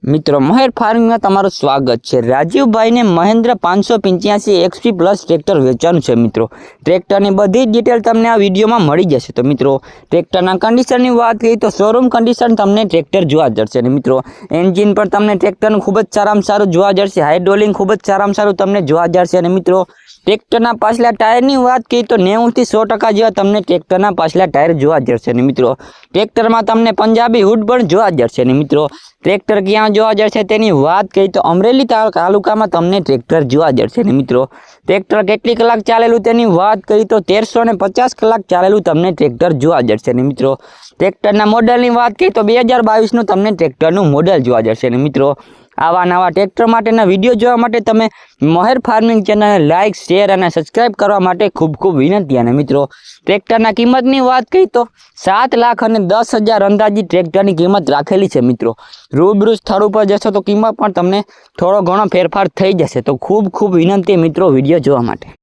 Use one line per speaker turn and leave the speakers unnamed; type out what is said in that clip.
મિત્રો મહેર ફાર્મિંગમાં તમારું સ્વાગત છે। રાજીવભાઈને મહેન્દ્ર 585 XP પ્લસ ટ્રેક્ટર વેચવાનું છે। મિત્રો ટ્રેક્ટરની બધી જ ડિટેલ તમને આ વિડીયોમાં મળી જશે। તો મિત્રો ટ્રેક્ટરના કન્ડિશનની વાત કરીએ તો શોરૂમ કન્ડિશન તમને ટ્રેક્ટર જોવા જશે। અને મિત્રો એન્જિન પર તમને ટ્રેક્ટરનું ખૂબ જ સારામાં સારું જોવા જશે। હાઇડ્રોલિક ખૂબ જ સારામાં સારું તમને જોવા જશે। અને મિત્રો ટ્રેક્ટરના પાછલા ટાયરની વાત કરીએ તો 90 થી 100% જેવા તમને ટ્રેક્ટરના પાછલા ટાયર જોવા જશે। અને મિત્રો ટ્રેક્ટરમાં તમને પંજાબી હુડ પણ જોવા જશે। અને મિત્રો ટ્રેક્ટર ક્યાં જોવા જશે તેની વાત કરીએ તો અમરેલી તાલુકામાં તમને ટ્રેક્ટર જોવા જશે। અને મિત્રો ટ્રેક્ટર કેટલી કલાક ચાલેલું તેની વાત કરીએ તો 1350 કલાક ચાલેલું તમને ટ્રેક્ટર જોવા જશે। અને મિત્રો ટ્રેક્ટરના મોડલની વાત કરીએ તો 2022નું તમને ટ્રેક્ટરનું મોડલ જોવા જશે। અને મિત્રો આવા નવા ટ્રેક્ટર માટેના વિડીયો જોવા માટે તમે મહેર ફાર્મિંગ ચેનલને લાઇક શેર અને સબસ્ક્રાઇબ કરવા માટે ખૂબ ખૂબ વિનંતી। અને મિત્રો ટ્રેક્ટરના કિંમતની વાત કરીએ તો 7,10,000 અંદાજિત ટ્રેક્ટરની કિંમત રાખેલી છે। મિત્રો રૂબરૂ સ્થળ ઉપર જશો તો કિંમત પણ તમને થોડો ઘણો ફેરફાર થઈ જશે। તો ખૂબ ખૂબ વિનંતી મિત્રો વિડીયો જોવા માટે।